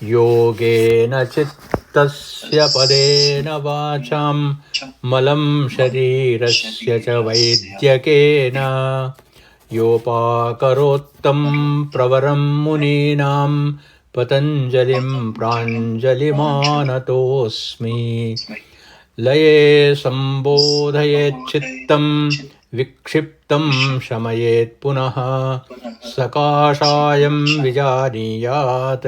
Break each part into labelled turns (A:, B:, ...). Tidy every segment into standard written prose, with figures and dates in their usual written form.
A: Yogena chittasya padena vacham malam sharirasya cha vaidyakena yopakarottam pravaram muninam patanjalim pranjalimanatosmi लये संबोधयेत् चित्तं विक्षिप्तं शमयेत् पुनः सकाशायं विजानीयात्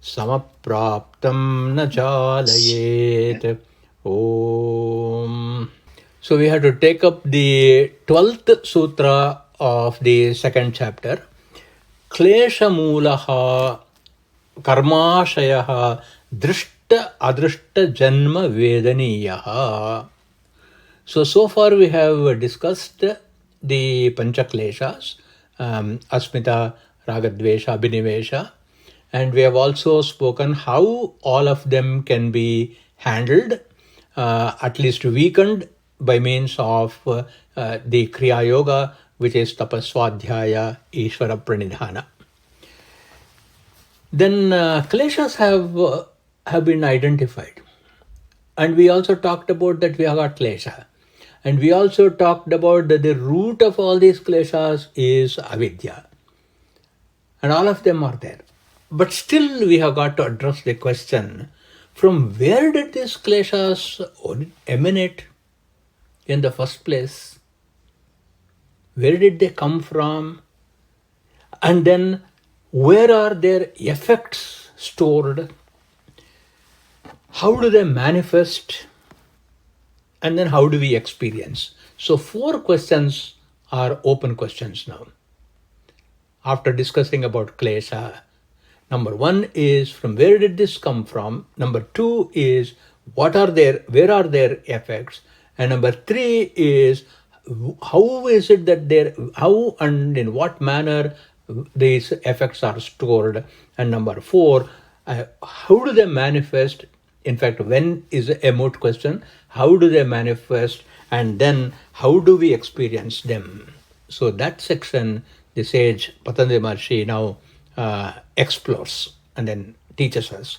A: समप्राप्तं न चालयेत्. Om. So we have to take up the 12th sutra of the second chapter. Klesha Mulaha Karmashayaha Drishta Adrishta Janma Vedaniyaha. So far we have discussed the Panchakleshas, Asmita, Ragadvesha, Abhinivesha, and we have also spoken how all of them can be handled, at least weakened by means of the Kriya Yoga, which is Tapaswadhyaya, Ishvara Pranidhana. Then kleshas have been identified, and we also talked about that we have got klesha, and we also talked about that the root of all these kleshas is avidya, and all of them are there. But still we have got to address the question, from where did these kleshas emanate in the first place? Where did they come from? And then where are their effects stored? How do they manifest? And then how do we experience? So 4 questions are open questions now. After discussing about klesha, number 1 is from where did this come from? Number 2 is where are their effects? And number 3 is how is it that how and in what manner these effects are stored? And number 4, how do they manifest? In fact, when is a moot question. How do they manifest? And then how do we experience them? So that section the sage Patanjali Maharshi now explores and then teaches us.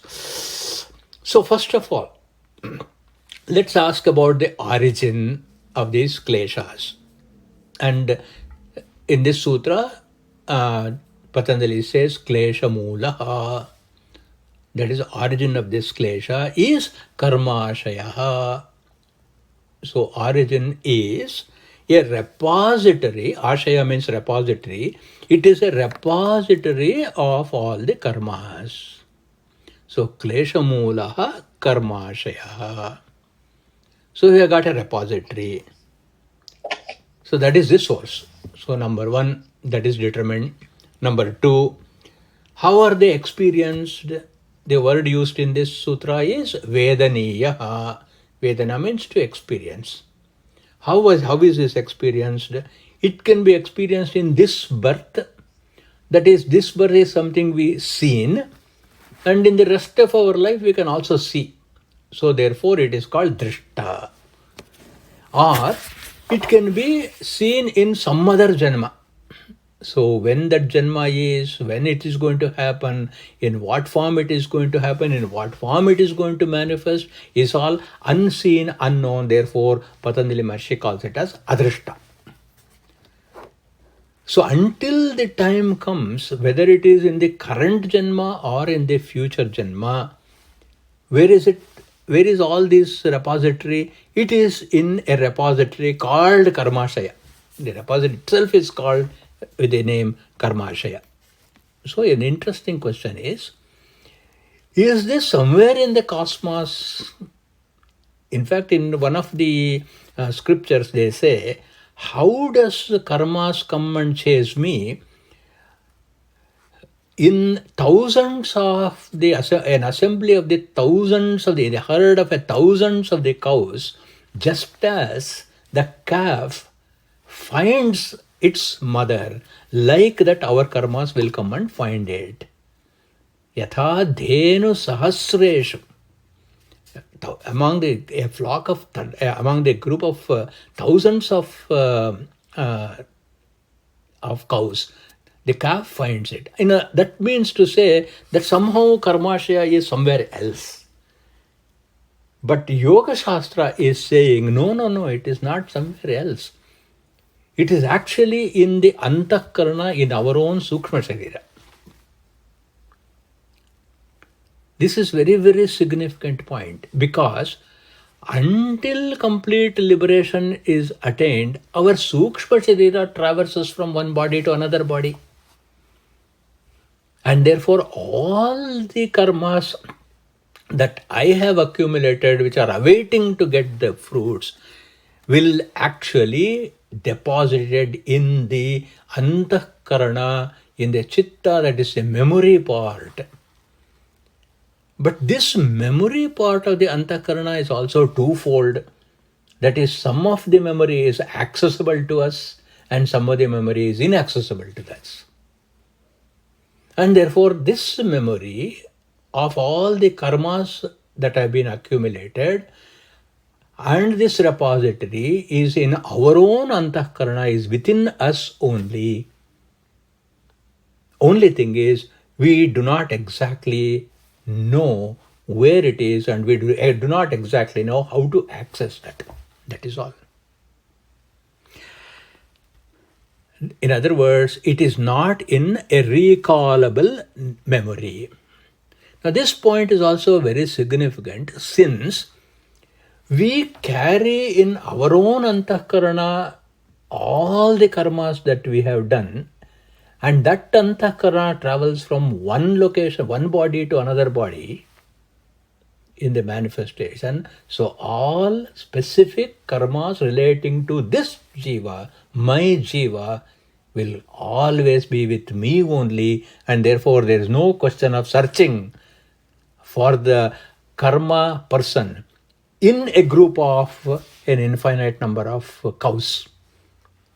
A: So first of all, let's ask about the origin of these kleshas. And in this sutra, Patanjali says klesha mulaha. That is, origin of this klesha is karmashaya. So origin is a repository. Ashaya means repository. It is a repository of all the karmas. So klesha mulaha karmashaya. So we have got a repository. So that is the source. So number 1, that is determined. Number 2, how are they experienced? The word used in this sutra is Vedaniya. Vedana means to experience. How is this experienced? It can be experienced in this birth. That is, this birth is something we seen, and in the rest of our life we can also see. So therefore it is called drishta. Or it can be seen in some other janma. So when that janma is, when it is going to happen, in what form it is going to happen, in what form it is going to manifest, is all unseen, unknown. Therefore, Patanjali Maharshi calls it as adrishta. So until the time comes, whether it is in the current janma or in the future janma, where is it? Where is all this repository? It is in a repository called Karmashaya. The repository itself is called with the name Karmashaya. So an interesting question is this somewhere in the cosmos? In fact, in one of the scriptures they say, how does the karmas come and chase me? In thousands of an assembly of the thousands of the herd of thousands of the cows, just as the calf finds its mother, like that our karmas will come and find it. Yatha dhenu sahasreshu. Among a flock of, among the group of thousands of cows, The calf finds it. That means to say that somehow Karmashaya is somewhere else. But Yoga Shastra is saying, no, it is not somewhere else. It is actually in the Antakarana, in our own Sukshma Sharira. This is very, very significant point, because until complete liberation is attained, our Sukshma Sharira traverses from one body to another body. And therefore, all the karmas that I have accumulated, which are awaiting to get the fruits, will actually deposited in the Antakarana, in the Chitta, that is the memory part. But this memory part of the Antakarana is also twofold. That is, some of the memory is accessible to us and some of the memory is inaccessible to us. And therefore, this memory of all the karmas that have been accumulated and this repository is in our own Antakarana, is within us only. Only thing is, we do not exactly know where it is, and we do not exactly know how to access that. That is all. In other words, it is not in a recallable memory. Now, this point is also very significant, since we carry in our own Antakarana all the karmas that we have done, and that Antakarana travels from one location, one body to another body in the manifestation. So all specific karmas relating to this jiva, my jiva, will always be with me only, and therefore there is no question of searching for the karma person in a group of an infinite number of cows.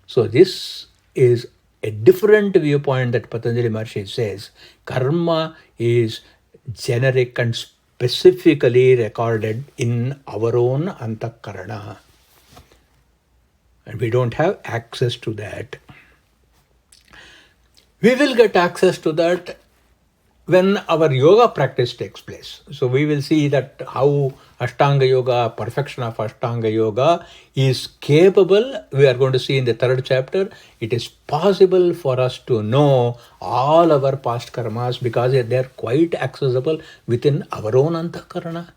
A: So this is a different viewpoint that Patanjali Maharshi says. Karma is generic and specifically recorded in our own Antakarana. And we don't have access to that. We will get access to that when our yoga practice takes place. So we will see that how Ashtanga Yoga, perfection of Ashtanga Yoga is capable. We are going to see in the third chapter, it is possible for us to know all our past karmas because they are quite accessible within our own Antakarana.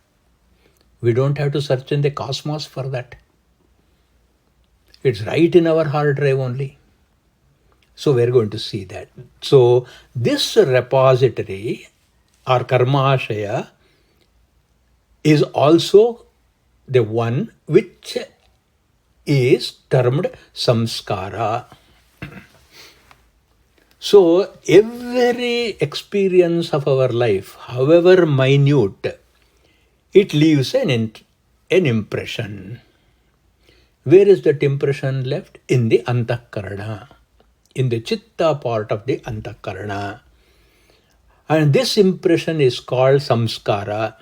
A: We don't have to search in the cosmos for that. It's right in our hard drive only. So we're going to see that. So this repository or karmashaya is also the one which is termed samskara. So every experience of our life, however minute, it leaves an impression. Where is that impression left? In the Antakarana, in the Chitta part of the Antakarana. And this impression is called samskara.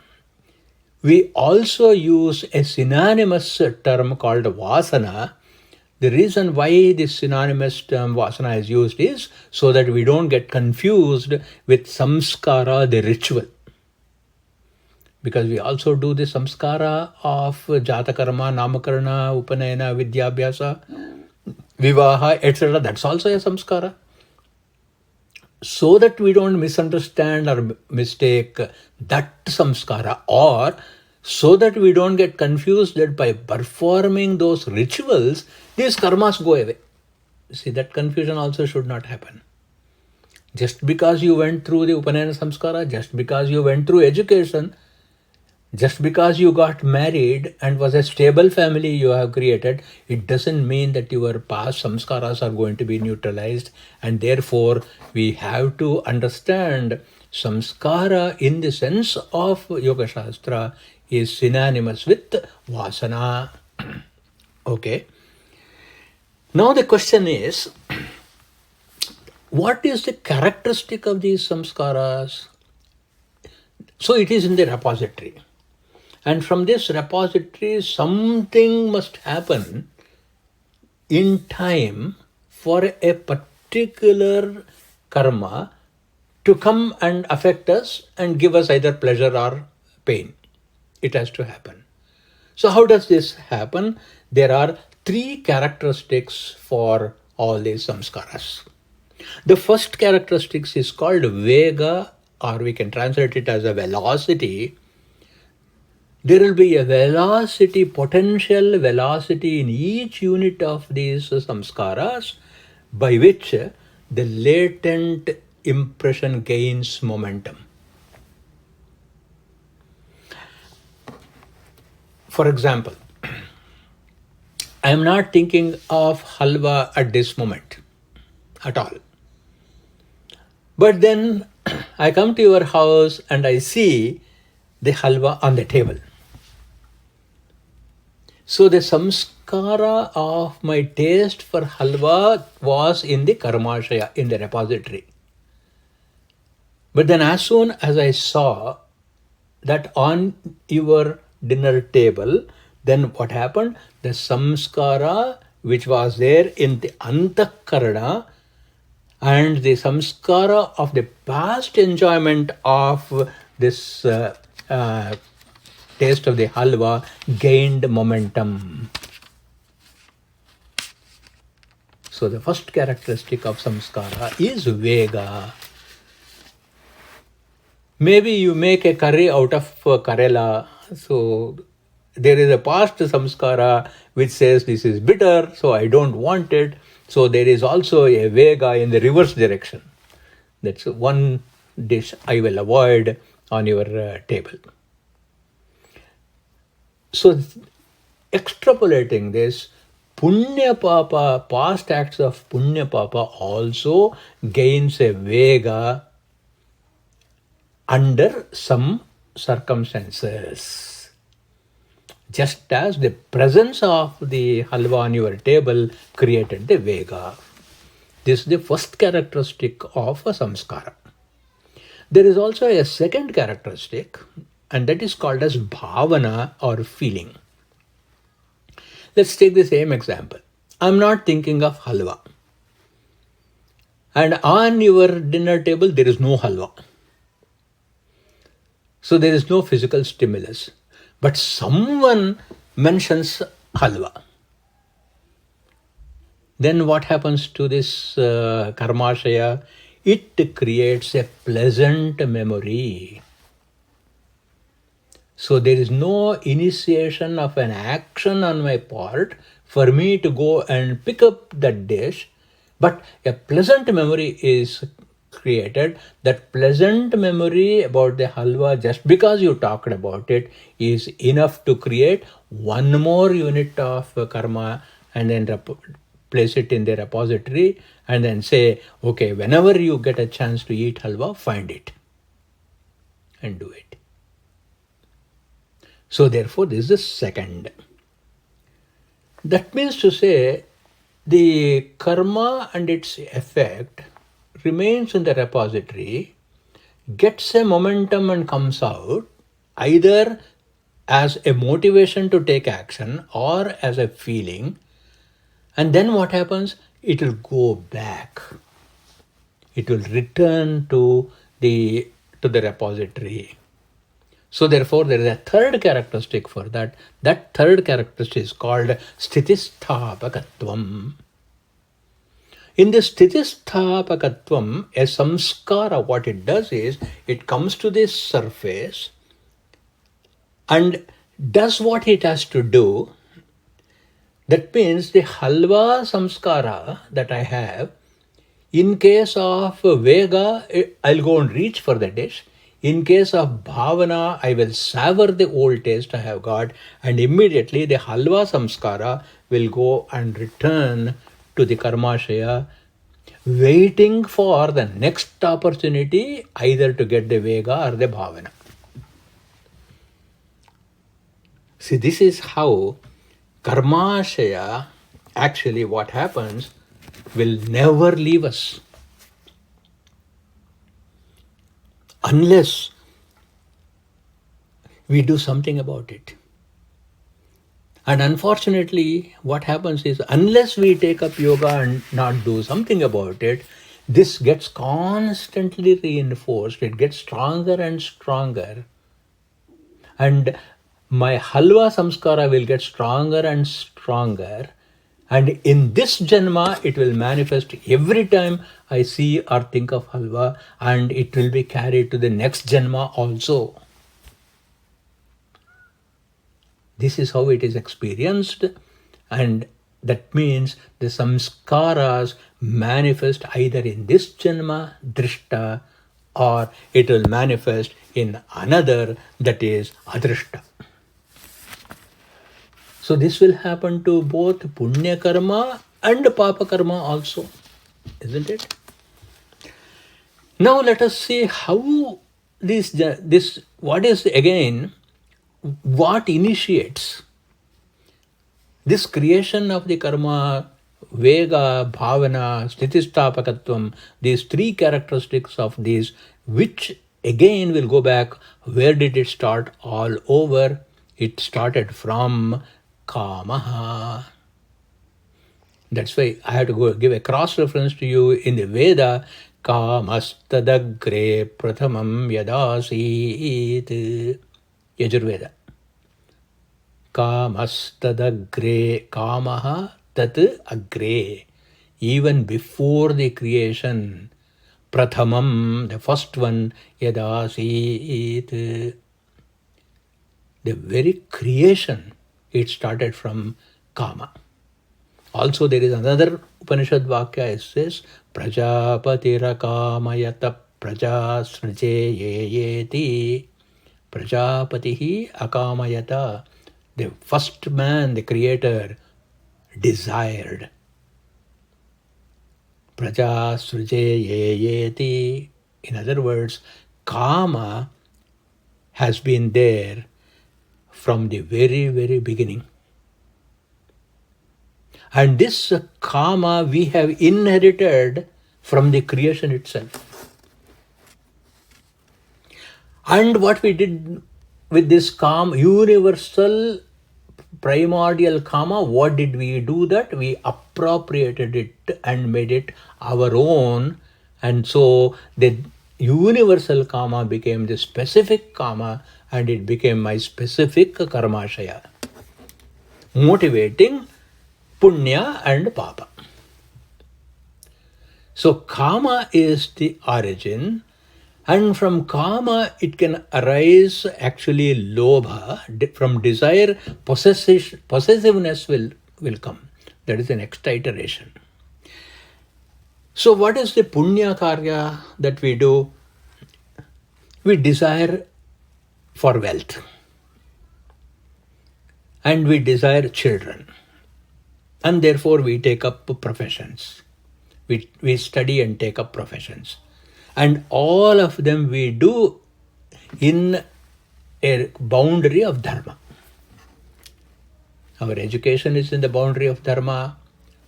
A: We also use a synonymous term called vasana. The reason why this synonymous term vasana is used is so that we don't get confused with samskara, the ritual. Because we also do the samskara of jatakarma, namakarana, upanayana, vidyabhyasa, vivaha, etc. That's also a samskara. So that we don't misunderstand or mistake that samskara, or so that we don't get confused that by performing those rituals, these karmas go away. See, that confusion also should not happen. Just because you went through the Upanayana samskara, just because you went through education, just because you got married and was a stable family you have created, it doesn't mean that your past samskaras are going to be neutralized. And therefore, we have to understand samskara in the sense of Yoga Shastra is synonymous with vasana. Okay. Now the question is, what is the characteristic of these samskaras? So it is in the repository. And from this repository, something must happen in time for a particular karma to come and affect us and give us either pleasure or pain. It has to happen. So how does this happen? There are three characteristics for all these samskaras. The first characteristic is called vega, or we can translate it as a velocity. There will be a velocity, potential velocity in each unit of these samskaras by which the latent impression gains momentum. For example, I am not thinking of halwa at this moment at all. But then I come to your house and I see the halwa on the table. So the samskara of my taste for halwa was in the karmashaya, in the repository. But then as soon as I saw that on your dinner table, then what happened? The samskara which was there in the antakarana and the samskara of the past enjoyment of this taste of the halwa gained momentum. So the first characteristic of samskara is vega. Maybe you make a curry out of Karela, so there is a past samskara which says this is bitter, so I don't want it. So there is also a vega in the reverse direction. That's one dish I will avoid on your table. So extrapolating this, punya papa, past acts of punya papa also gains a vega under some circumstances. Just as the presence of the halwa on your table created the vega. This is the first characteristic of a samskara. There is also a second characteristic, and that is called as bhavana or feeling. Let's take the same example. I'm not thinking of halwa. And on your dinner table, there is no halwa. So there is no physical stimulus. But someone mentions halwa. Then what happens to this karmashaya? It creates a pleasant memory. So there is no initiation of an action on my part for me to go and pick up that dish, but a pleasant memory is created. That pleasant memory about the halwa, just because you talked about it, is enough to create one more unit of karma and then place it in the repository and then say, okay, whenever you get a chance to eat halwa, find it and do it. So therefore, this is the second. That means to say, the karma and its effect remains in the repository, gets a momentum and comes out, either as a motivation to take action or as a feeling. And then what happens? It will go back. It will return to the repository. So therefore, there is a third characteristic for that. That third characteristic is called sthitistapakatvam. In the sthitistapakatvam, a samskara, what it does is, it comes to this surface and does what it has to do. That means the halwa samskara that I have, in case of vega, I'll go and reach for the dish. In case of bhavana, I will savor the old taste I have got, and immediately the halwa samskara will go and return to the karmashaya, waiting for the next opportunity either to get the vega or the bhavana. See, this is how karmashaya, actually what happens, will never leave us unless we do something about it. And unfortunately, what happens is, unless we take up yoga and not do something about it, this gets constantly reinforced. It gets stronger and stronger. And my halwa samskara will get stronger and stronger. And in this janma, it will manifest every time I see or think of halwa, and it will be carried to the next janma also. This is how it is experienced, and that means the samskaras manifest either in this janma, drishta, or it will manifest in another, that is adrishta. So this will happen to both punya karma and papa karma also, isn't it? Now let us see how this what is again, what initiates this creation of the karma, vega, bhavana, sthitistapakatvam, these three characteristics of these, which again will go back, where did it start? All over. It started from kamaha. That's why I have to go give a cross reference to you in the Veda. Kamastadagre prathamam yadasit. Yajurveda. Kamastadagre, kamaha tat agre. Even before the creation, prathamam, the first one, yadasit. The very creation, it started from kama. Also, there is another Upanishad Vakya, it says, Prajapatira kamayata praja srijeyeti. Prajapatihi akamayata. The first man, the creator, desired. Praja srijeyeti. In other words, kama has been there from the very, very beginning. And this karma we have inherited from the creation itself. And what we did with this karma, universal primordial karma, what did we do that? We appropriated it and made it our own. And so the universal karma became the specific karma, and it became my specific karmashaya, motivating punya and papa. So kama is the origin, and from kama it can arise actually lobha. From desire, possessiveness will come. That is the next iteration. So what is the punya karya that we do? We desire for wealth, and we desire children, and therefore we take up professions. We study and take up professions, and all of them we do in a boundary of dharma. Our education is in the boundary of dharma,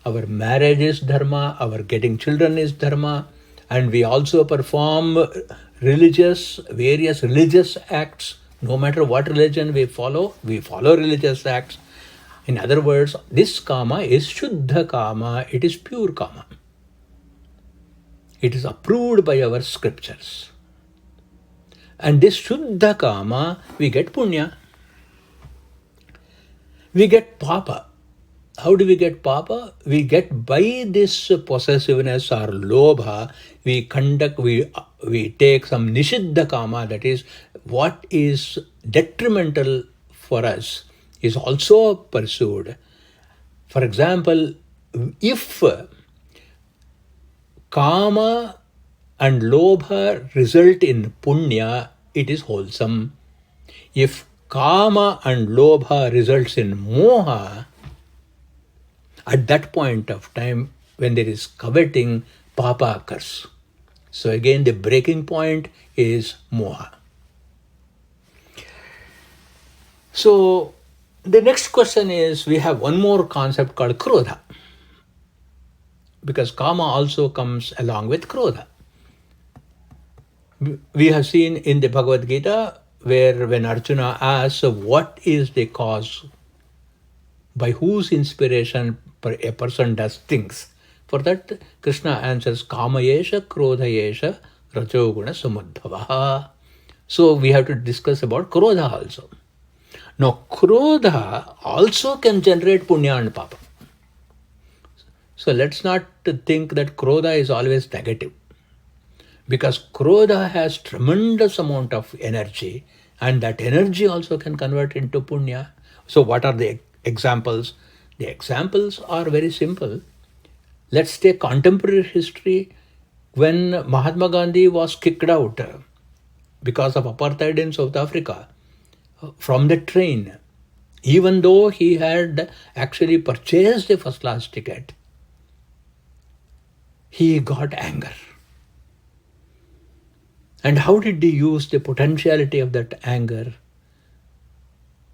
A: our marriage is dharma, our getting children is dharma, and we also perform various religious acts. No matter what religion we follow religious acts. In other words, this kama is shuddha kama, it is pure kama. It is approved by our scriptures. And this shuddha kama, we get punya. We get papa. How do we get papa? We get by this possessiveness or lobha, we take some nishiddha kama, that is what is detrimental for us is also pursued. For example, if kama and lobha result in punya, it is wholesome. If kama and lobha results in moha, at that point of time, when there is coveting, papa occurs. So again, the breaking point is moha. So the next question is, we have one more concept called krodha, because kama also comes along with krodha. We have seen in the Bhagavad Gita, where when Arjuna asks, what is the cause, by whose inspiration a person does things. For that, Krishna answers, Kamayesha Krodhayesha Rajoguna Samudbhava. So we have to discuss about Krodha also. Now, Krodha also can generate Punya and Papa. So let's not think that Krodha is always negative. Because Krodha has tremendous amount of energy, and that energy also can convert into Punya. So what are the examples? The examples are very simple. Let's take contemporary history. When Mahatma Gandhi was kicked out because of apartheid in South Africa from the train, even though he had actually purchased a first class ticket, he got anger. And how did he use the potentiality of that anger?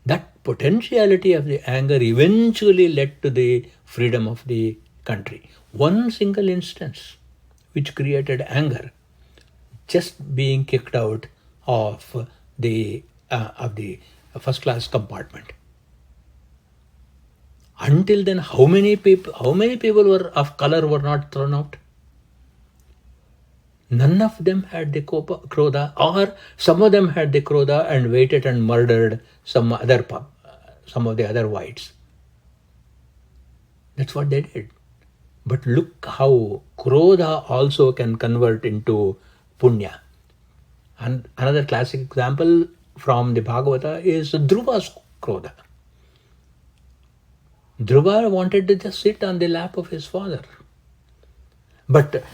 A: That potentiality of the anger eventually led to the freedom of the country. One single instance which created anger, just being kicked out of the first class compartment. Until then, how many people were of color were not thrown out? None of them had the Krodha, or some of them had the Krodha and waited and murdered some of the other whites. That's what they did. But look how Krodha also can convert into Punya. And another classic example from the Bhagavata is Dhruva's Krodha. Dhruva wanted to just sit on the lap of his father. But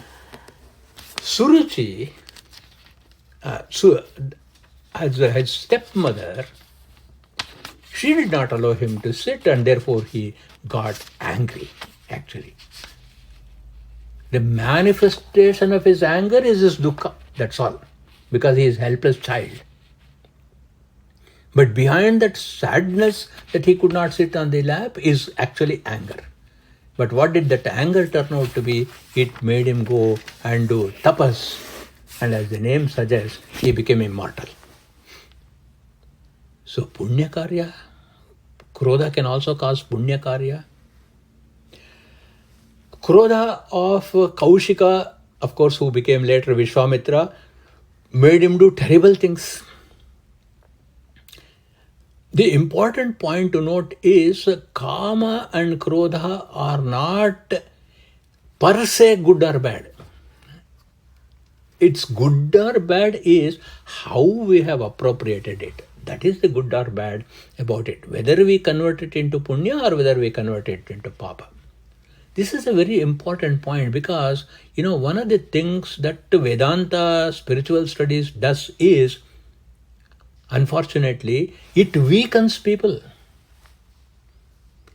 A: Suruchi, as his stepmother, she did not allow him to sit, and therefore he got angry, actually. The manifestation of his anger is his dukkha, that's all, because he is a helpless child. But behind that sadness that he could not sit on the lap is actually anger. But what did that anger turn out to be? It made him go and do tapas. And as the name suggests, he became immortal. So punya karya, Krodha can also cause punya karya. Krodha of Kaushika, of course, who became later Vishwamitra, made him do terrible things. The important point to note is Kama and Krodha are not per se good or bad. It's good or bad is how we have appropriated it. That is the good or bad about it. Whether we convert it into punya or whether we convert it into papa. This is a very important point because, one of the things that Vedanta spiritual studies does is, unfortunately, it weakens people.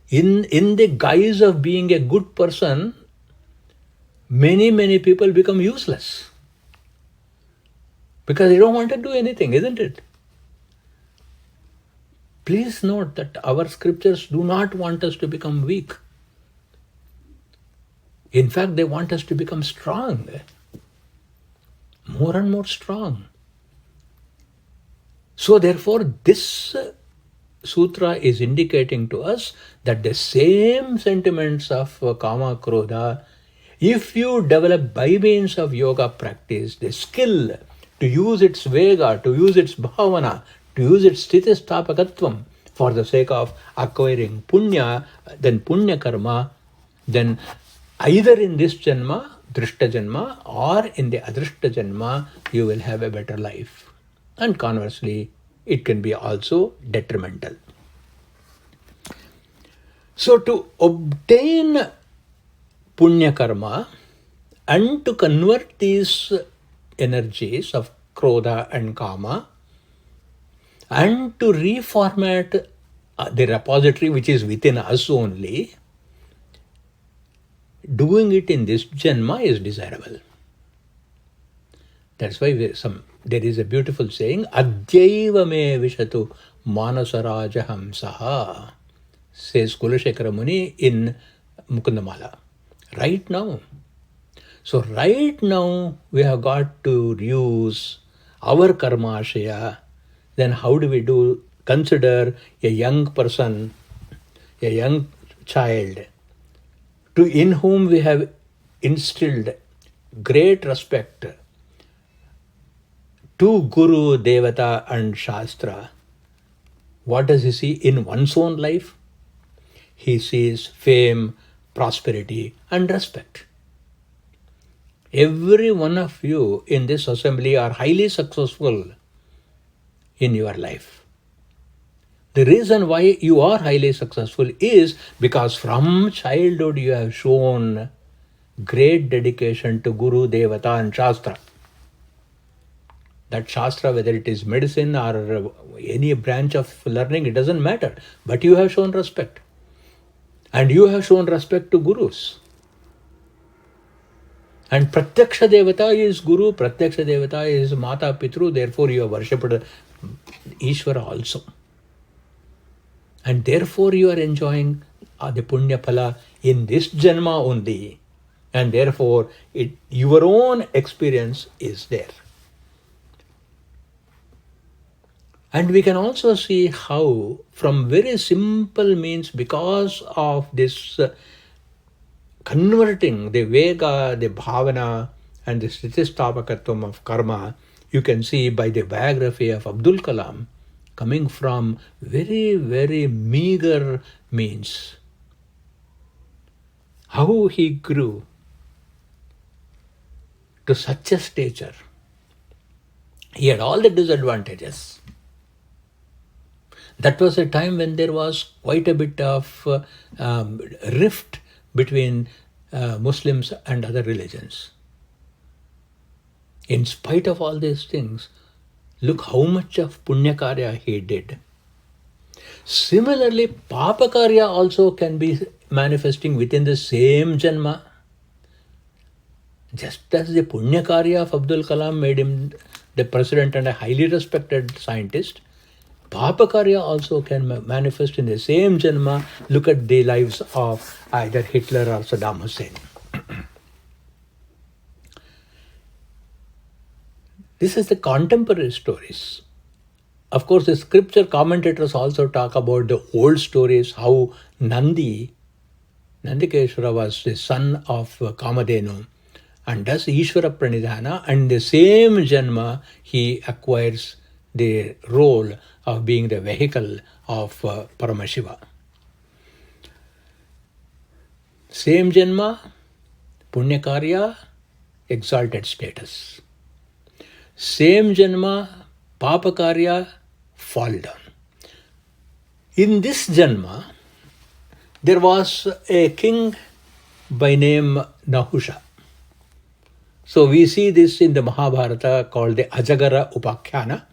A: In the guise of being a good person, many people become useless. Because they don't want to do anything, isn't it? Please note that our scriptures do not want us to become weak. In fact, they want us to become strong. More and more strong. So therefore, this sutra is indicating to us that the same sentiments of kama, krodha, if you develop by means of yoga practice, the skill to use its vega, to use its bhavana, to use its sthitistapakatvam for the sake of acquiring punya, then punya karma, then either in this janma, drishta janma, or in the adrishta janma, you will have a better life. And conversely, it can be also detrimental. So to obtain punya karma and to convert these energies of krodha and kama and to reformat the repository which is within us only, doing it in this janma is desirable. That's why there is a beautiful saying, Adyaiva me vishatu manasaraja hamsaha, says Kulashekara Muni in Mukundamala. Right now. So right now we have got to use our karma ashaya. Then how do we do? Consider a young person, a young child, in whom we have instilled great respect to Guru, Devata and Shastra, what does he see in one's own life? He sees fame, prosperity and respect. Every one of you in this assembly are highly successful in your life. The reason why you are highly successful is because from childhood you have shown great dedication to Guru, Devata and Shastra. That Shastra, whether it is medicine or any branch of learning, it doesn't matter. But you have shown respect. And you have shown respect to Gurus. And Pratyaksha Devata is Guru, Pratyaksha Devata is Mata Pitru, therefore you have worshipped Ishvara also. And therefore you are enjoying the Punya Phala in this Janma only. And therefore your own experience is there. And we can also see how from very simple means, because of this converting the Vega, the Bhavana and the Sthitistapakatvam of karma, you can see by the biography of Abdul Kalam, coming from very, very meager means, how he grew to such a stature. He had all the disadvantages. That was a time when there was quite a bit of rift between Muslims and other religions. In spite of all these things, look how much of Punya Karya he did. Similarly, Papa Karya also can be manifesting within the same Janma. Just as the Punya Karya of Abdul Kalam made him the president and a highly respected scientist, Papa Karya also can manifest in the same Janma. Look at the lives of either Hitler or Saddam Hussein. This is the contemporary stories. Of course, the scripture commentators also talk about the old stories, how Nandikeshwara was the son of Kamadhenu and does Ishvara Pranidhana, and in the same Janma he acquires the role of being the vehicle of Paramashiva. Same Janma, Punya Karya, exalted status. Same Janma, Papa Karya, fall down. In this Janma, there was a king by name Nahusha. So we see this in the Mahabharata called the Ajagara Upakhyana.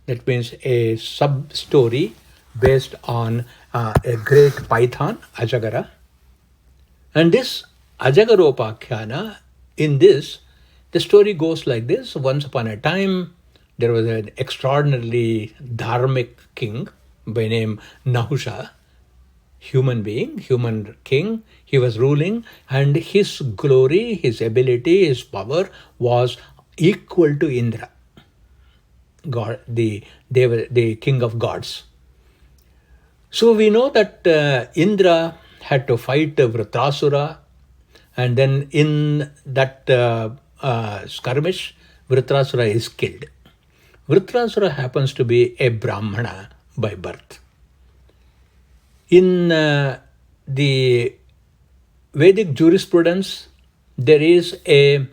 A: That means a sub-story based on a great python, Ajagara. And this Ajagara Upakhyana, in this, the story goes like this. Once upon a time, there was an extraordinarily dharmic king by name Nahusha, human being, human king. He was ruling, and his glory, his ability, his power was equal to Indra, God, the king of gods. So we know that Indra had to fight Vritrasura, and then in that skirmish, Vritrasura is killed. Vritrasura happens to be a Brahmana by birth. In the Vedic jurisprudence, there is a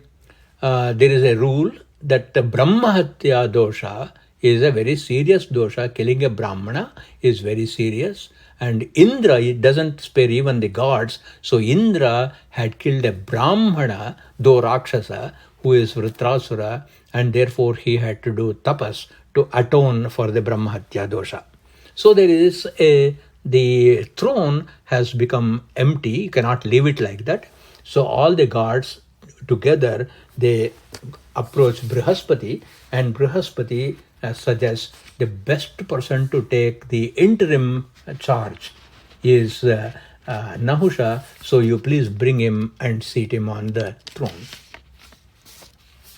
A: rule that the Brahmahatya dosha is a very serious dosha. Killing a Brahmana is very serious. And Indra, it doesn't spare even the gods. So Indra had killed a Brahmana, though Rakshasa, who is Vritrasura, and therefore he had to do tapas to atone for the Brahmahatya dosha. So there is the throne has become empty. You cannot leave it like that. So all the gods together, they approach Brihaspati, and Brihaspati suggests the best person to take the interim charge is Nahusha, so you please bring him and seat him on the throne.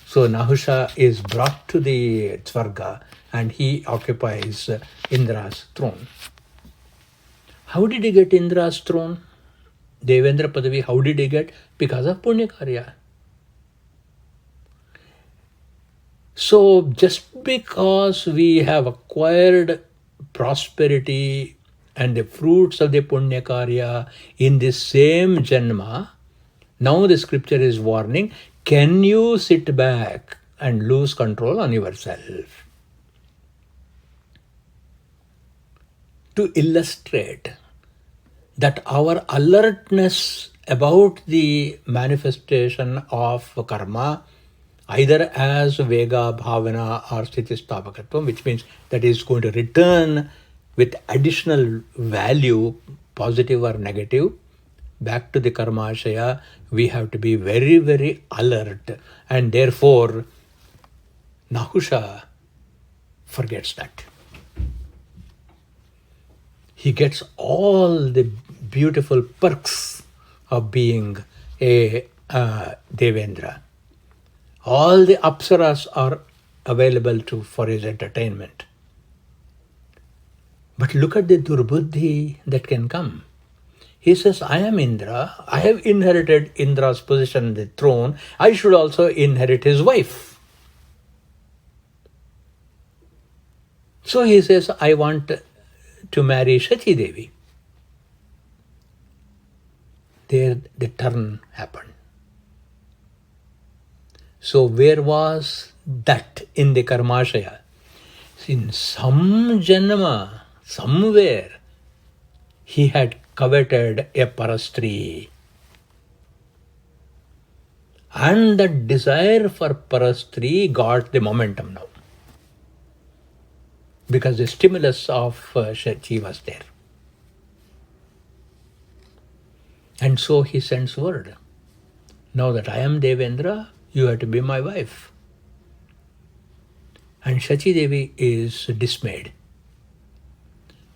A: So Nahusha is brought to the Svarga and he occupies Indra's throne. How did he get Indra's throne? Devendra Padavi, how did he get? Because of Punya Karya. So just because we have acquired prosperity and the fruits of the Punya Karya in this same Janma, now the scripture is warning, can you sit back and lose control on yourself? To illustrate that our alertness about the manifestation of karma, either as Vega, Bhavana or Sthitistapakatvam, which means that is going to return with additional value, positive or negative, back to the karmashaya, we have to be very, very alert. And therefore, Nahusha forgets that. He gets all the beautiful perks of being a Devendra. All the apsaras are available for his entertainment. But look at the durbuddhi that can come. He says, I am Indra. I have inherited Indra's position on the throne. I should also inherit his wife. So he says, I want to marry Shachi Devi. There the turn happened. So where was that in the karmashaya? In some janma, somewhere, he had coveted a parastri. And the desire for parastri got the momentum now. Because the stimulus of Shachi was there. And so he sends word. Now that I am Devendra, you have to be my wife. And Shachi Devi is dismayed.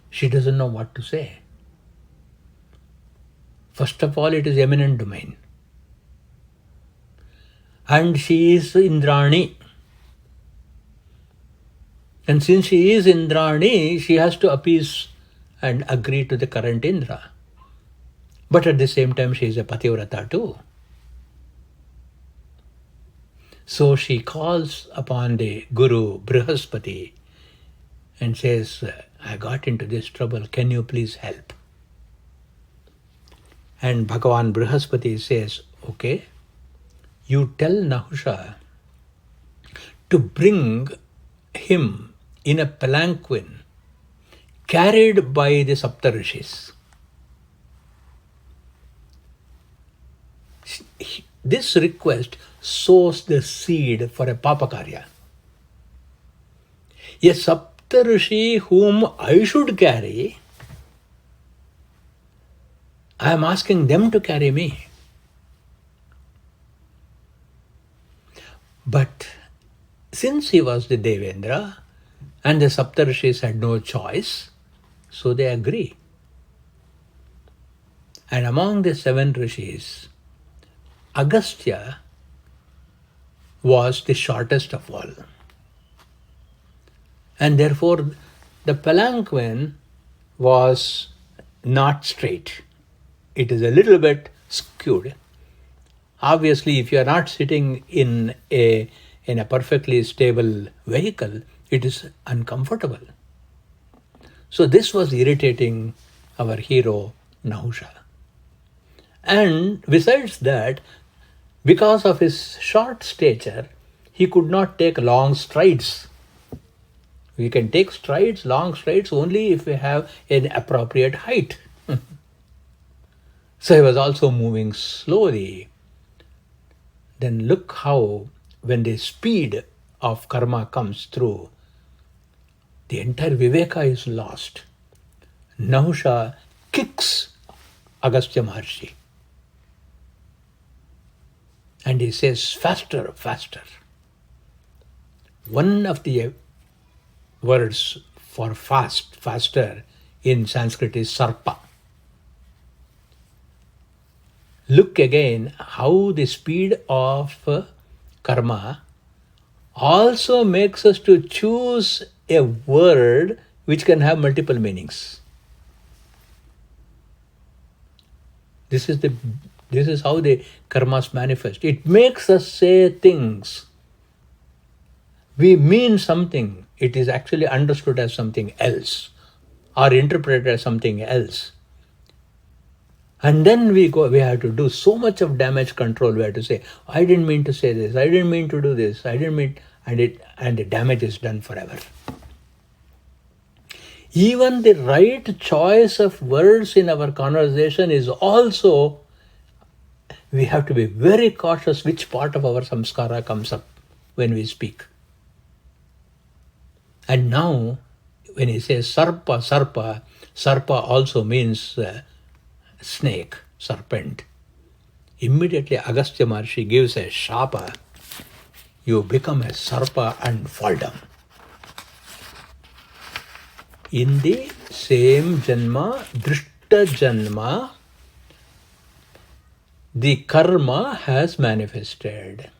A: She doesn't know what to say. First of all, it is eminent domain. And she is Indrani. And since she is Indrani, she has to appease and agree to the current Indra. But at the same time, she is a Pativrata too. So she calls upon the Guru Brihaspati and says, I got into this trouble, can you please help? And Bhagavan Brihaspati says, okay, you tell Nahusha to bring him in a palanquin carried by the Saptarishis. This request sows the seed for a papakarya. A Saptarishi whom I should carry, I am asking them to carry me. But since he was the Devendra and the Saptarishis had no choice, so they agree. And among the 7 rishis, Agastya was the shortest of all. And therefore, the palanquin was not straight. It is a little bit skewed. Obviously, if you are not sitting in a perfectly stable vehicle, it is uncomfortable. So this was irritating our hero Nahusha. And besides that, because of his short stature, he could not take long strides. We can take long strides only if we have an appropriate height. So he was also moving slowly. Then look how, when the speed of karma comes through, the entire viveka is lost. Nahusha kicks Agastya Maharshi. And he says, faster, faster. One of the words for fast, faster in Sanskrit is sarpa. Look again how the speed of karma also makes us to choose a word which can have multiple meanings. This is how the karmas manifest. It makes us say things. We mean something. It is actually understood as something else or interpreted as something else. And then we have to do so much of damage control. We have to say, I didn't mean to say this, I didn't mean to do this, I didn't mean, and the damage is done forever. Even the right choice of words in our conversation is also, we have to be very cautious which part of our samskara comes up when we speak. And now, when he says sarpa, sarpa also means snake, serpent. Immediately Agastya Maharshi gives a shapa. You become a sarpa and fall down. In the same janma, drishta janma, the karma has manifested.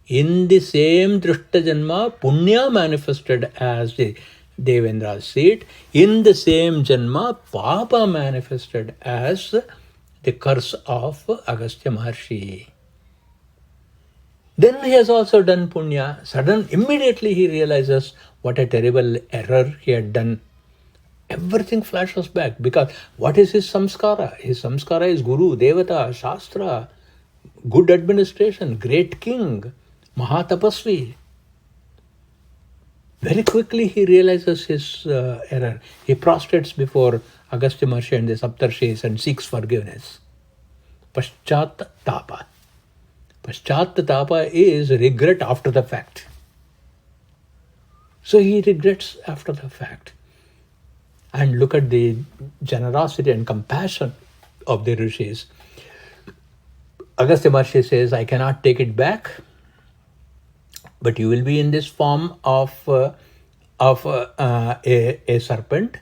A: In the same drishta janma, punya manifested as the Devendra's seat. In the same janma, papa manifested as the curse of Agastya Maharshi. Then he has also done punya. Immediately he realizes what a terrible error he had done. Everything flashes back, because what is his samskara? His samskara is Guru, Devata, Shastra, good administration, great king, Mahatapasvi. Very quickly he realizes his error. He prostrates before Agastya Maharshi and the Saptarshis and seeks forgiveness. Paschat tapa. Paschat tapa is regret after the fact. So he regrets after the fact. And look at the generosity and compassion of the rishis. Agastya Maharshi says, I cannot take it back, but you will be in this form of a serpent.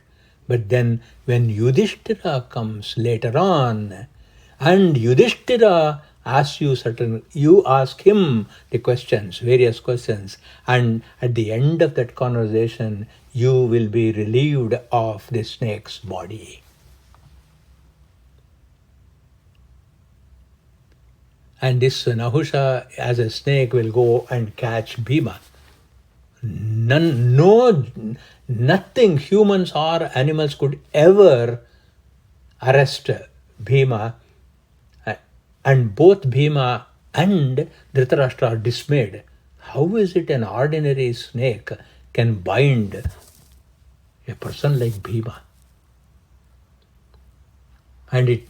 A: But then when Yudhishthira comes later on, and Yudhishthira asks you ask him the questions, various questions, and at the end of that conversation, you will be relieved of the snake's body. And this Nahusha, as a snake, will go and catch Bhima. Nothing, humans or animals, could ever arrest Bhima. And both Bhima and Dhritarashtra are dismayed. How is it an ordinary snake can bind a person like Bhima? And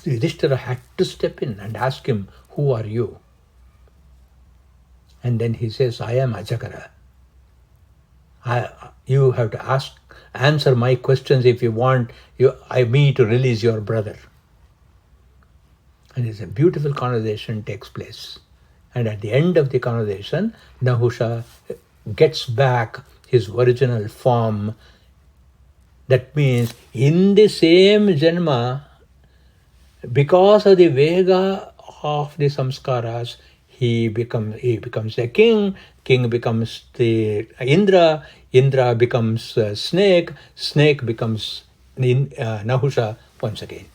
A: Yudhishthira had to step in and ask him, who are you? And then he says, I am Ajakara. You have to answer my questions if you want me to release your brother. And it's a beautiful conversation takes place. And at the end of the conversation, Nahusha gets back his original form. That means in the same janma, because of the vega of the samskaras, he becomes a king becomes the Indra becomes a snake becomes Nahusha once again.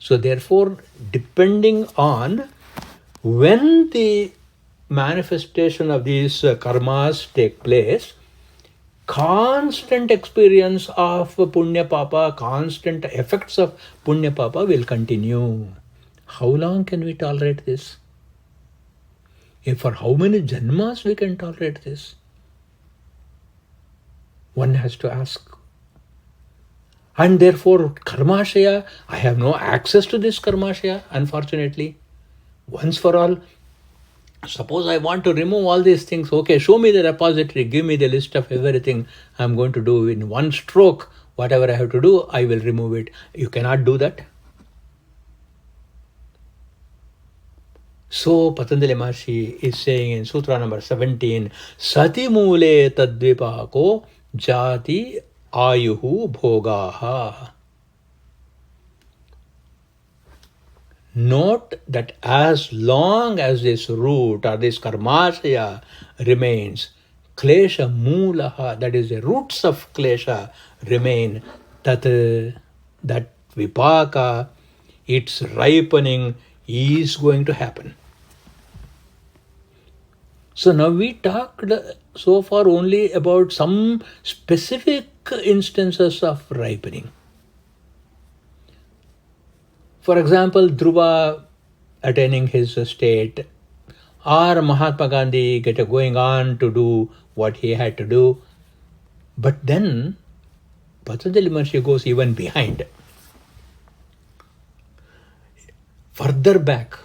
A: So therefore, depending on when the manifestation of these karmas take place, constant experience of punya papa, constant effects of punya papa will continue. How long can we tolerate this? For how many janmas we can tolerate this? One has to ask. And therefore, karmashaya, I have no access to this karmashaya, unfortunately. Once for all, suppose I want to remove all these things. Okay, show me the repository, give me the list of everything I'm going to do in one stroke. Whatever I have to do, I will remove it. You cannot do that. So Patanjali Maharshi is saying in Sutra number 17, Sati mule tadvipako jati ayuhu bhogaha. Note that as long as this root or this karmashaya remains, klesha mulaha, that is the roots of klesha remain, that vipaka, its ripening is going to happen. So now we talked so far only about some specific instances of ripening. For example, Dhruva attaining his state, or Mahatma Gandhi going on to do what he had to do. But then Patanjali Maharshi goes even behind. Further back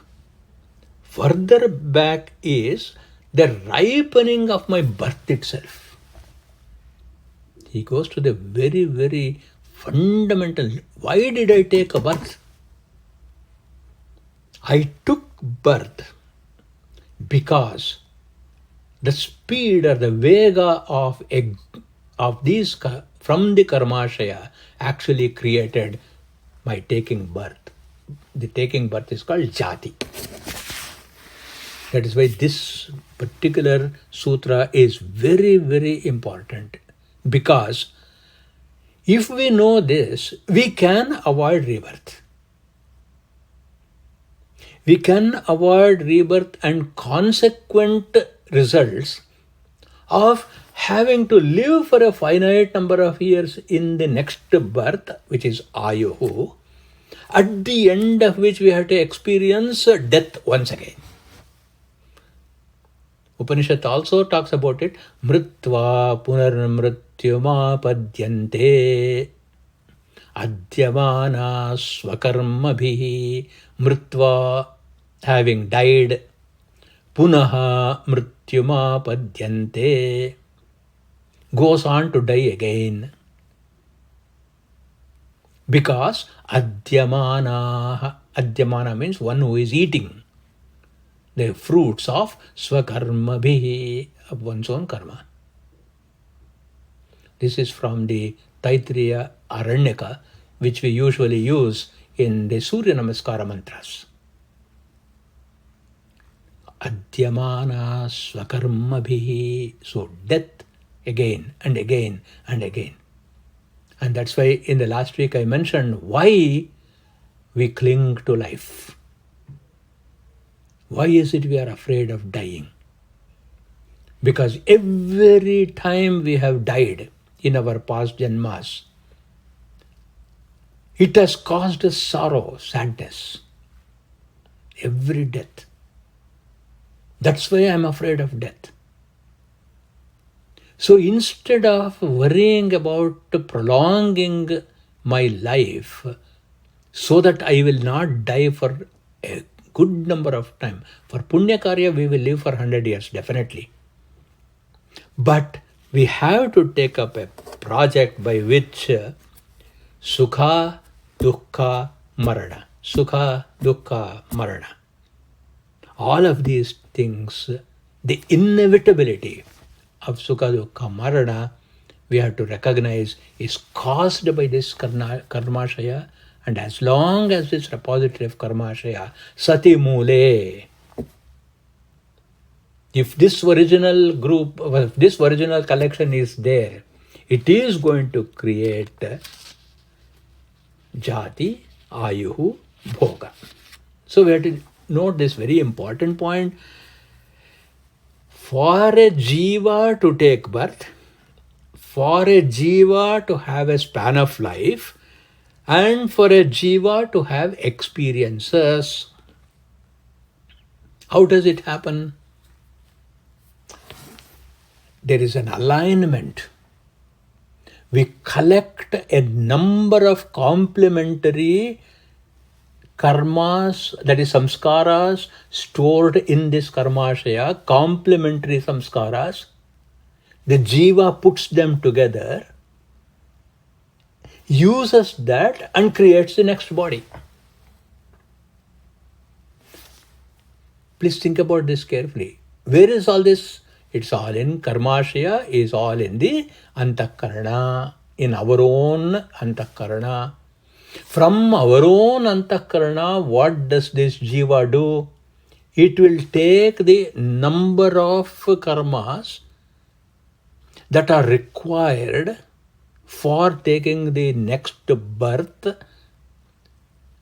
A: is the ripening of my birth itself. He goes to the very, very fundamental. Why did I take a birth? I took birth because the speed or the vega of these from the karmashaya actually created my taking birth. The taking birth is called jati. That is why this particular sutra is very, very important, because if we know this, we can avoid rebirth. We can avoid rebirth and consequent results of having to live for a finite number of years in the next birth, which is ayuhu, at the end of which we have to experience death once again. Upanishad also talks about it. Mritva punarmrityuma padyante adyamana swakarmabhi. Mritva, having died, punaha mrityuma padyante, goes on to die again. Because adyamana means one who is eating the fruits of swakarmabhi, of one's own karma. This is from the Taittiriya Aranyaka, which we usually use in the Surya Namaskara mantras. Adyamana swakarmabhi. So death again and again and again. And that's why in the last week I mentioned why we cling to life. Why is it we are afraid of dying? Because every time we have died in our past janmas, it has caused us sorrow, sadness. Every death. That's why I'm afraid of death. So instead of worrying about prolonging my life so that I will not die for a good number of time. For Punya Karya, we will live for 100 years, definitely. But we have to take up a project by which Sukha, Dukkha, Marana. Sukha, Dukkha, Marana. All of these things, the inevitability of Sukha, Dukkha, Marana, we have to recognize is caused by this karmashaya. And as long as this repository of karmashaya, sati mule, if this original group, this original collection is there, it is going to create jati, ayuhu, bhoga. So we have to note this very important point. For a jiva to take birth, for a jiva to have a span of life, and for a jiva to have experiences, how does it happen? There is an alignment. We collect a number of complementary karmas, that is samskaras, stored in this karmashaya, complementary samskaras. The jiva puts them together, uses that and creates the next body. Please think about this carefully. Where is all this? It's all in karmashaya, is all in the antakarana, in our own antakarana. From our own antakarana, what does this jiva do? It will take the number of karmas that are required for taking the next birth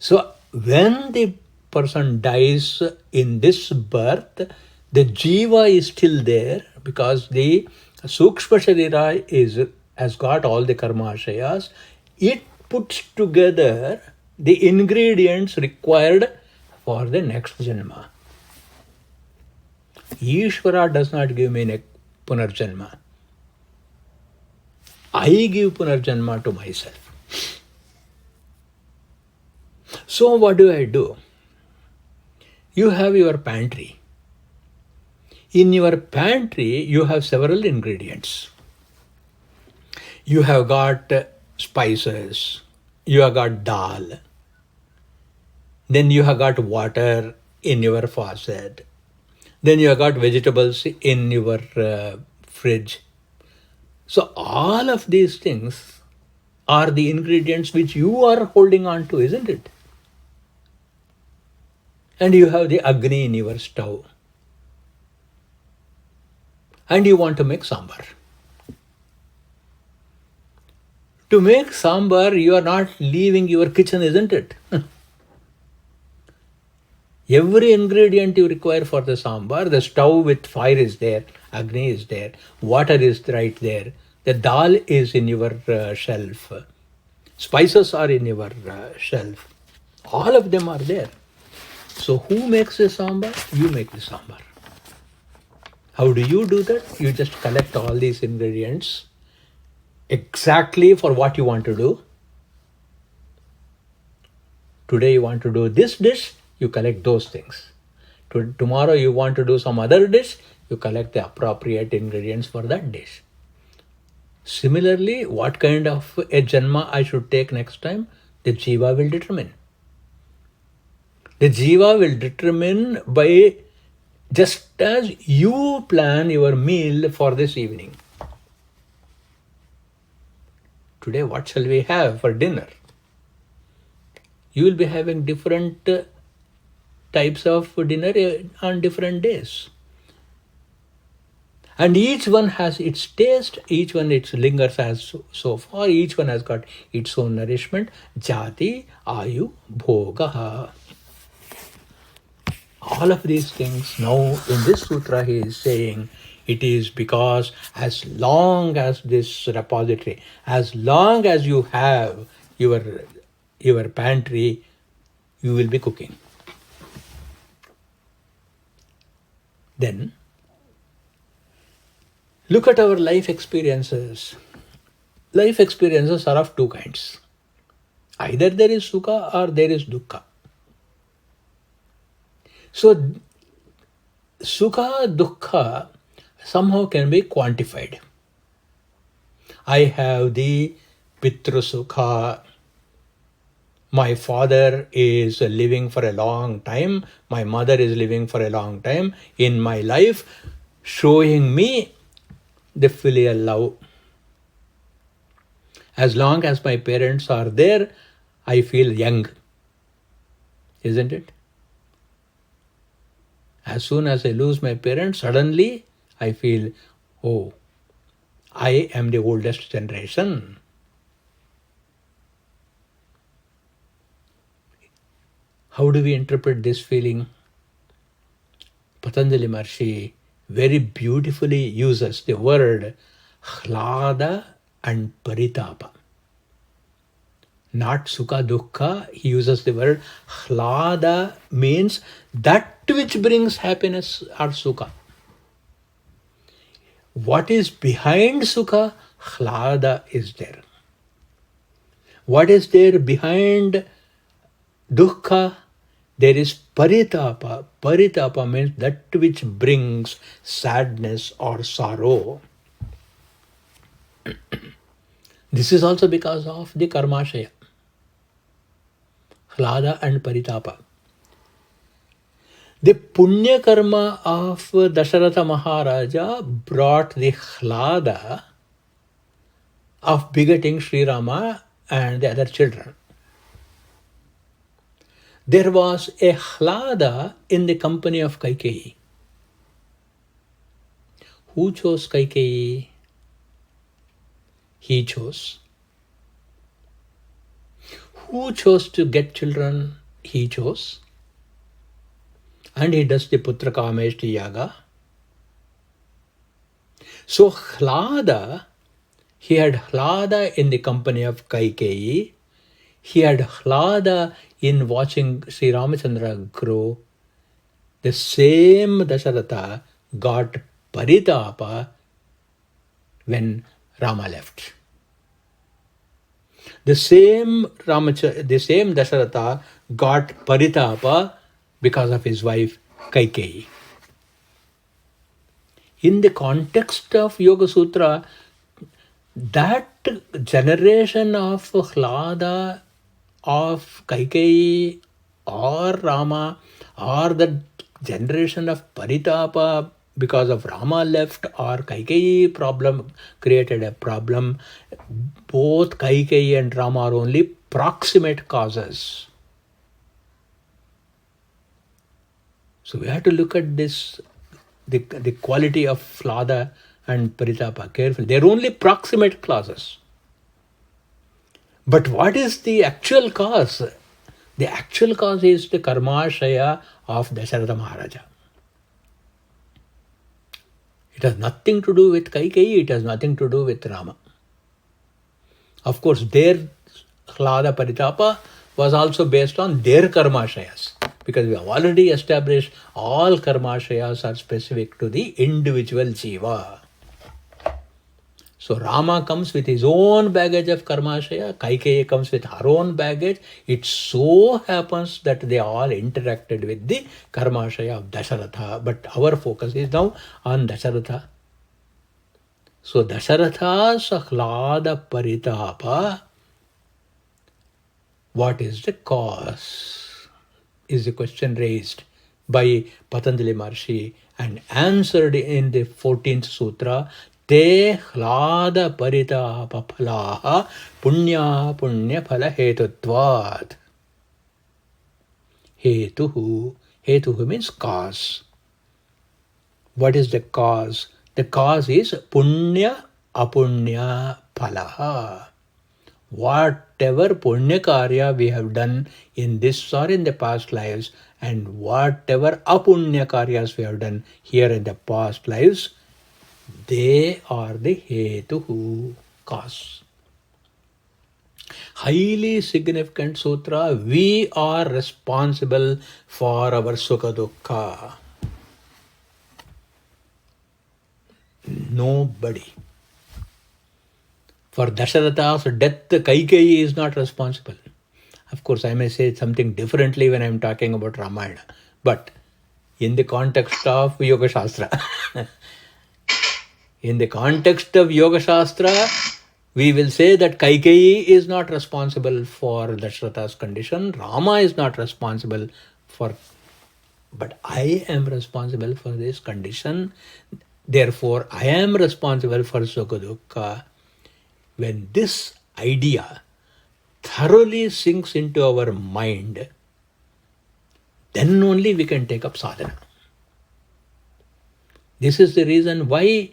A: So when the person dies in this birth, the jiva is still there because the sukshma sharira has got all the karma ashayas. It puts together the ingredients required for the next janma. Ishvara does not give me punarjanma. I give punarjanma to myself. So what do I do? You have your pantry. In your pantry, you have several ingredients. You have got spices, you have got dal, then you have got water in your faucet, then you have got vegetables in your fridge. So all of these things are the ingredients which you are holding on to, isn't it? And you have the Agni in your stove. And you want to make sambar. To make sambar, you are not leaving your kitchen, isn't it? Every ingredient you require for the sambar, the stove with fire is there, Agni is there, water is right there, the dal is in your shelf, spices are in your shelf. All of them are there. So who makes the sambar? You make the sambar. How do you do that? You just collect all these ingredients exactly for what you want to do. Today you want to do this dish, you collect those things. Tomorrow you want to do some other dish, you collect the appropriate ingredients for that dish. Similarly, what kind of a janma I should take next time, the jiva will determine. The jiva will determine by just as you plan your meal for this evening. Today, what shall we have for dinner? You will be having different types of dinner on different days. And each one has its taste, each one its lingers as so far, each one has got its own nourishment. Jati, Ayu, Bhogaha. All of these things now in this sutra he is saying it is because as long as this repository, as long as you have your pantry, you will be cooking. Then look at our life experiences. Life experiences are of two kinds. Either there is sukha or there is dukkha. So sukha, dukkha somehow can be quantified. I have the pitru sukha. My father is living for a long time. My mother is living for a long time in my life, showing me the filial love. As long as my parents are there, I feel young, isn't it? As soon as I lose my parents, suddenly I feel, oh, I am the oldest generation. How do we interpret this feeling? Patanjali Maharshi very beautifully uses the word hlada and paritapa. Not sukha dukkha, he uses the word hlada, means that which brings happiness or sukha. What is behind sukha? Hlada is there. What is there behind dukkha? There is paritapa. Paritapa means that which brings sadness or sorrow. This is also because of the karmashaya. Hlada and paritapa. The punya karma of Dasharatha Maharaja brought the hlada of begetting Sri Rama and the other children. There was a hlada in the company of Kaikeyi. Who chose Kaikeyi? He chose. Who chose to get children? He chose. And he does the Putra Kameshti Yaga. So Hlada, he had Hlada in the company of Kaikeyi. He had Hlada in watching Sri Ramachandra grow. The same Dasharatha got Paritapa when Rama left. The same Dasharatha got Paritapa because of his wife Kaikeyi. In the context of Yoga Sutra, that generation of Hlada, of Kaikeyi or Rama, or the generation of Paritapa because of Rama left or Kaikeyi problem created a problem, both Kaikeyi and Rama are only proximate causes. So we have to look at this, the quality of Hlada and Paritapa carefully. They're only proximate causes. But what is the actual cause? The actual cause is the Karmashaya of Dasharatha Maharaja. It has nothing to do with Kaikeyi, it has nothing to do with Rama. Of course, their Hlada Paritapa was also based on their Karmashayas, because we have already established all Karmashayas are specific to the individual Jiva. So Rama comes with his own baggage of Karmashaya, Kaikeyi comes with her own baggage. It so happens that they all interacted with the Karmashaya of Dasharatha, but our focus is now on Dasharatha. So Dasharatha's Hlada Paritapa, what is the cause? Is the question raised by Patanjali Maharshi and answered in the 14th Sutra. Te Hlada Paritapa Phalaha Punya Punya Phala Hetutvad. Hetuhu means cause. What is the cause? The cause is Punya Apunya Phalaha. Whatever Punya Karya we have done in this or in the past lives, and whatever Apunya Karyas we have done here in the past lives, they are the Hetuhu, cause. Highly significant sutra. We are responsible for our Sukha Dukkha. Nobody. For Dasharatha's death, Kaikeyi is not responsible. Of course, I may say something differently when I am talking about Ramayana, but in the context of Yoga Shastra, in the context of Yoga Shastra, we will say that Kaikeyi is not responsible for Dasharatha's condition, Rama is not responsible for, but I am responsible for this condition. Therefore, I am responsible for Sukha Dukkha. When this idea thoroughly sinks into our mind, then only we can take up sadhana. This is the reason why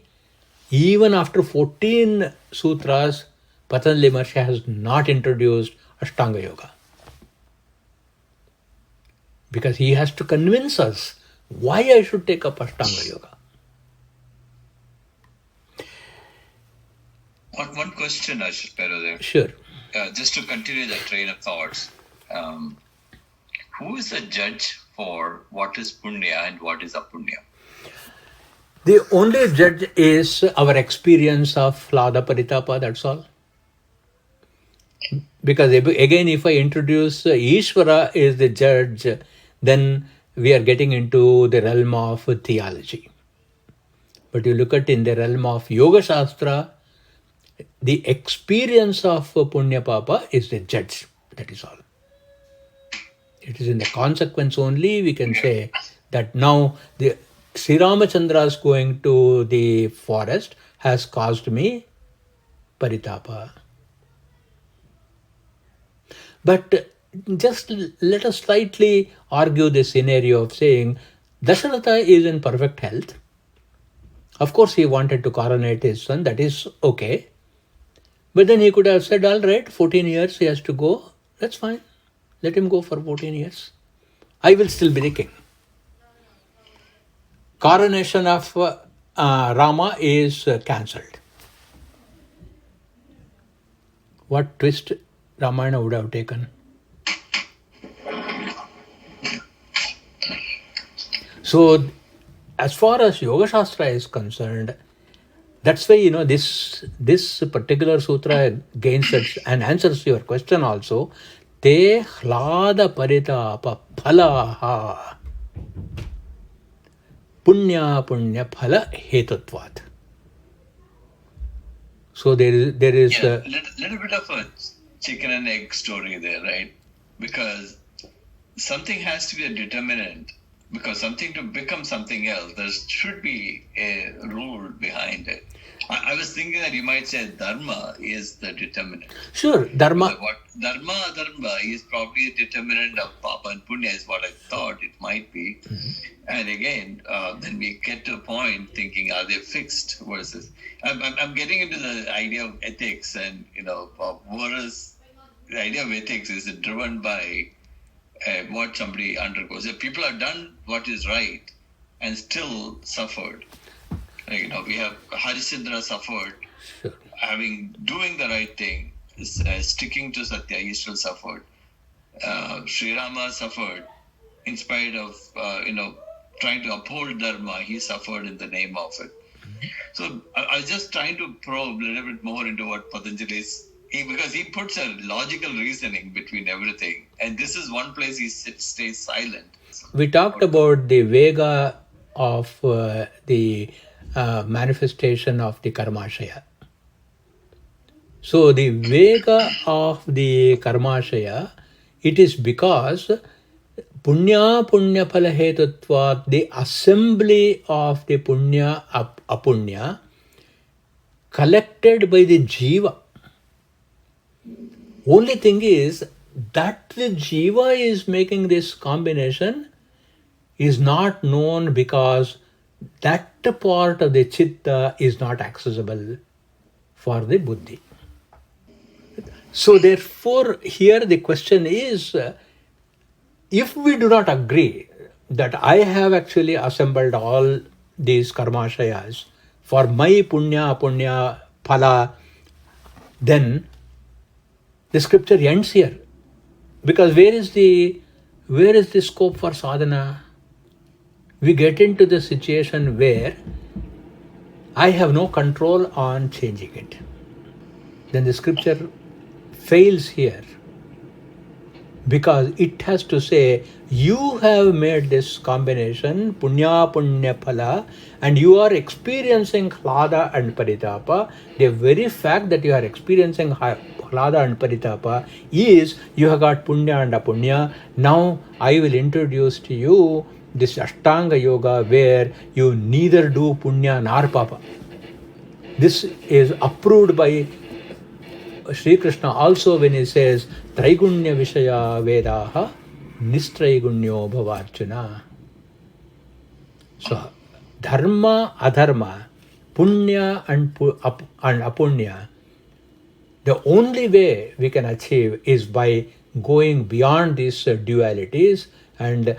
A: even after 14 sutras, Patanjali Maharshi has not introduced Ashtanga Yoga. Because he has to convince us why I should take up Ashtanga Yoga.
B: One question, Ashish Pero there.
A: Sure.
B: Just to continue the train of thoughts, who is the judge for what is punya and what is apunya?
A: The only judge is our experience of Hlada Paritapa, that's all. Because again, if I introduce Ishvara is the judge, then we are getting into the realm of theology. But you look at in the realm of Yoga Shastra, the experience of Punya Papa is the judge. That is all. It is in the consequence only we can say that now the Sri Ramachandra's going to the forest has caused me paritapa. But just let us slightly argue the scenario of saying Dasharatha is in perfect health. Of course, he wanted to coronate his son. That is okay. But then he could have said, all right, 14 years he has to go. That's fine. Let him go for 14 years. I will still be the king. Coronation of Rama is cancelled. What twist Ramayana would have taken? So, as far as Yoga Shastra is concerned, that's why this particular sutra gains and answers your question also. Te hlada paritapa phalaha punya punya phala hetutvat. So there is
B: yeah, little bit of a chicken and egg story there, right? Because something has to be a determinant. Because something to become something else, there should be a rule behind it. I was thinking that you might say dharma is the determinant.
A: Sure, dharma.
B: What dharma is probably a determinant of papa and punya is what I thought it might be. Mm-hmm. And again, then we get to a point thinking, are they fixed versus? I'm getting into the idea of ethics, and whereas the idea of ethics is driven by what somebody undergoes. If people have done what is right and still suffered. We have Harishchandra suffered,
A: sure,
B: doing the right thing, sticking to Satya, he still suffered. Sri Rama suffered in spite of trying to uphold dharma. He suffered in the name of it. Mm-hmm. So I was just trying to probe a little bit more into what Patanjali is. Because he puts a logical reasoning between everything, and this is one place he stays silent.
A: We talked about the vega of the manifestation of the karmashaya. So the vega of the karmashaya, it is because punya phala hetutvat, the assembly of the punya apunya collected by the jiva. Only thing is that the jiva is making this combination is not known because that part of the chitta is not accessible for the buddhi. So therefore here the question is, if we do not agree that I have actually assembled all these karmashayas for my punya apunya phala, then the scripture ends here, because where is the scope for sadhana? We get into the situation where I have no control on changing it. Then the scripture fails here, because it has to say you have made this combination punya phala, and you are experiencing hlada and paritapa. The very fact that you are experiencing hlada and paritapa is you have got punya and apunya. Now I will introduce to you this Ashtanga yoga where you neither do punya nor papa. This is approved by Sri Krishna also when he says Traigunya Vishaya Vedaha Nistraigunya Bhavarchana. So dharma, adharma, punya and apunya, the only way we can achieve is by going beyond these dualities. And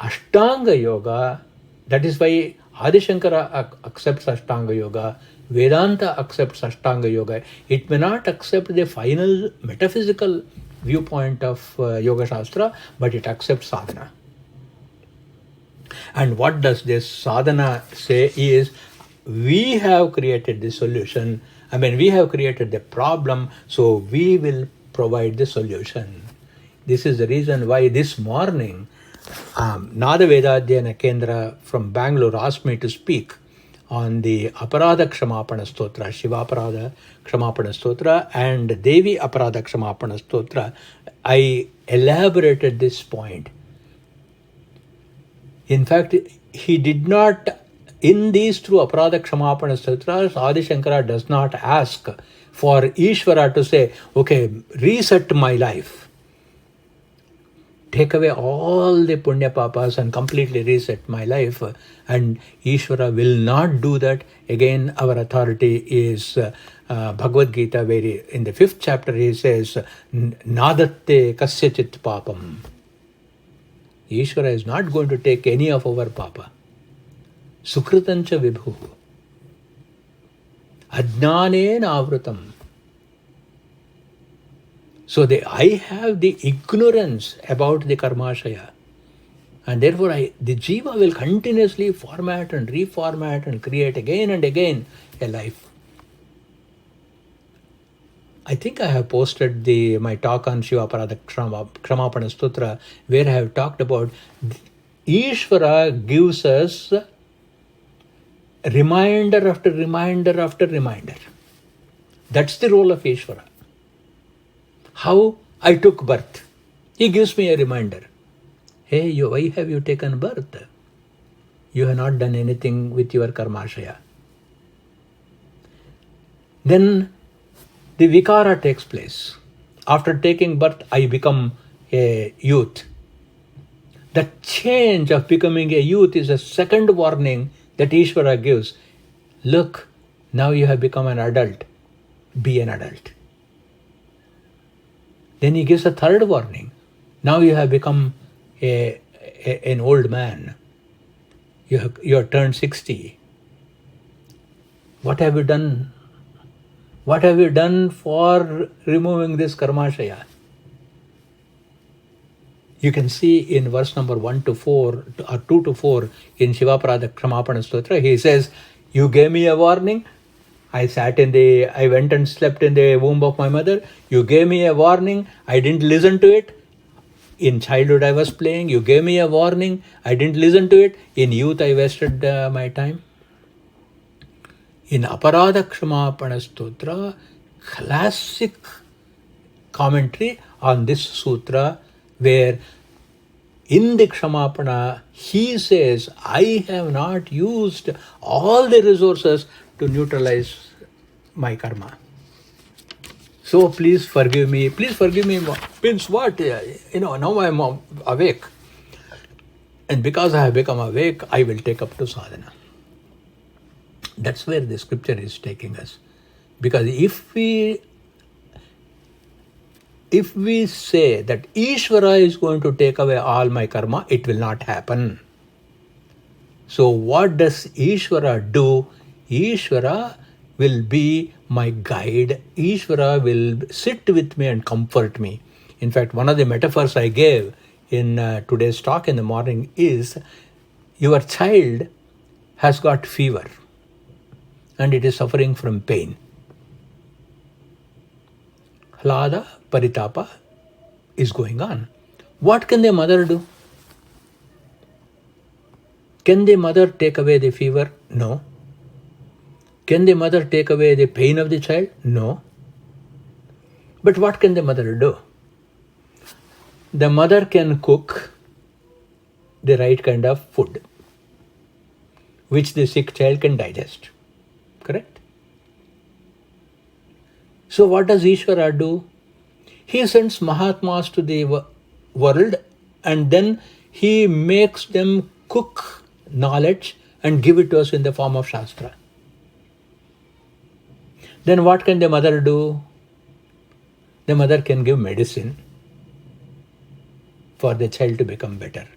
A: Ashtanga Yoga, that is why Adi Shankara accepts Ashtanga Yoga, Vedanta accepts Ashtanga Yoga. It may not accept the final metaphysical viewpoint of Yoga Shastra, but it accepts sadhana. And what does this sadhana say is, we have created the solution. We have created the problem, so we will provide the solution. This is the reason why this morning Nada Vedadhyana Kendra from Bangalore asked me to speak on the Aparadha Kshamapana Stotra, Shiva Aparadha Kshamapana Stotra and Devi Aparadha Kshamapana Stotra. I elaborated this point. In fact, he did not, in these two Aparadha Kshamapana Stotras, Adi Shankara does not ask for Ishvara to say, okay, reset my life. take away all the punya papas and completely reset my life. And Ishvara will not do that. Again, our authority is Bhagavad Gita, where in the 5th chapter he says, Nadatte kasyachit papam. Ishvara is not going to take any of our papa. Sukritancha vibhu. Ajnane avrutam. So I have the ignorance about the karmashaya. And therefore the jiva will continuously format and reformat and create again and again a life. I think I have posted my talk on Shiva Parada Kramapana Stutra, where I have talked about Ishvara gives us reminder after reminder after reminder. That's the role of Ishvara. How I took birth. He gives me a reminder. Hey, why have you taken birth? You have not done anything with your karmashaya. Then the vikara takes place. After taking birth, I become a youth. The change of becoming a youth is a second warning that Ishvara gives. Look, now you have become an adult. Be an adult. Then he gives a third warning. Now you have become an old man. You have turned 60. What have you done? What have you done for removing this karmashaya? You can see in verse number 1 to 4 or 2 to 4 in Shiva Parada Kramapana Stotra, he says, you gave me a warning. I went and slept in the womb of my mother. You gave me a warning. I didn't listen to it. In childhood I was playing. You gave me a warning. I didn't listen to it. In youth I wasted my time. In Aparada Kshamaapana Stotra, classic commentary on this sutra, where in the Kshamaapana he says, I have not used all the resources to neutralize my karma. So please forgive me. Please forgive me means what? Now I am awake. And because I have become awake, I will take up to sadhana. That's where the scripture is taking us. Because if we say that Ishvara is going to take away all my karma, it will not happen. So what does Ishvara do? Ishvara will be my guide. Ishvara will sit with me and comfort me. In fact, one of the metaphors I gave in today's talk in the morning is, your child has got fever and it is suffering from pain. Hlada, paritapa is going on. What can the mother do? Can the mother take away the fever? No. Can the mother take away the pain of the child? No. But what can the mother do? The mother can cook the right kind of food, which the sick child can digest. Correct? So what does Ishvara do? He sends Mahatmas to the world, and then he makes them cook knowledge and give it to us in the form of Shastra. Then what can the mother do? The mother can give medicine for the child to become better.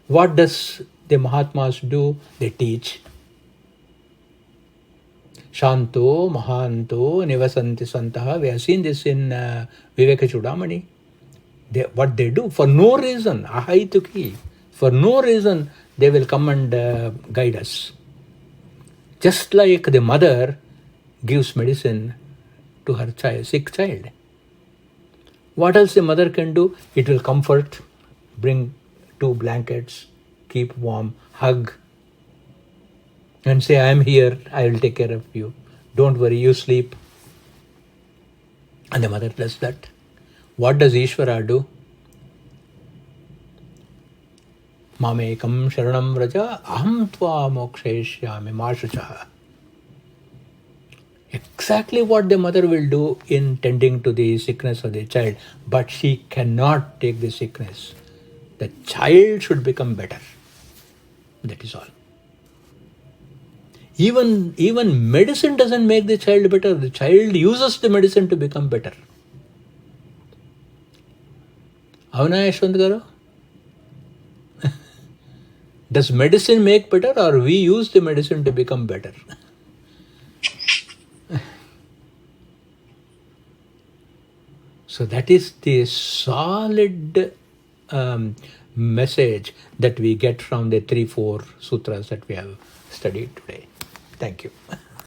A: What does the Mahatmas do? They teach. Shanto, Mahanto, Nivasanti Santaha. We have seen this in Viveka Chudamani. What they do, for no reason, ahaituki, for no reason, they will come and guide us. Just like the mother gives medicine to her sick child. What else the mother can do? It will comfort, bring 2 blankets, keep warm, hug, and say, I am here, I will take care of you. Don't worry, you sleep. And the mother does that. What does Ishvara do? Mamekam sharanam vraja aham tva mokshayishyami mashuchaha. exactly what the mother will do in tending to the sickness of the child, but she cannot take the sickness. The child should become better. That is all. Even medicine doesn't make the child better. The child uses the medicine to become better. Avana Yashwant garu? Does medicine make better, or we use the medicine to become better? So that is the solid message that we get from the 3-4 sutras that we have studied today. Thank you.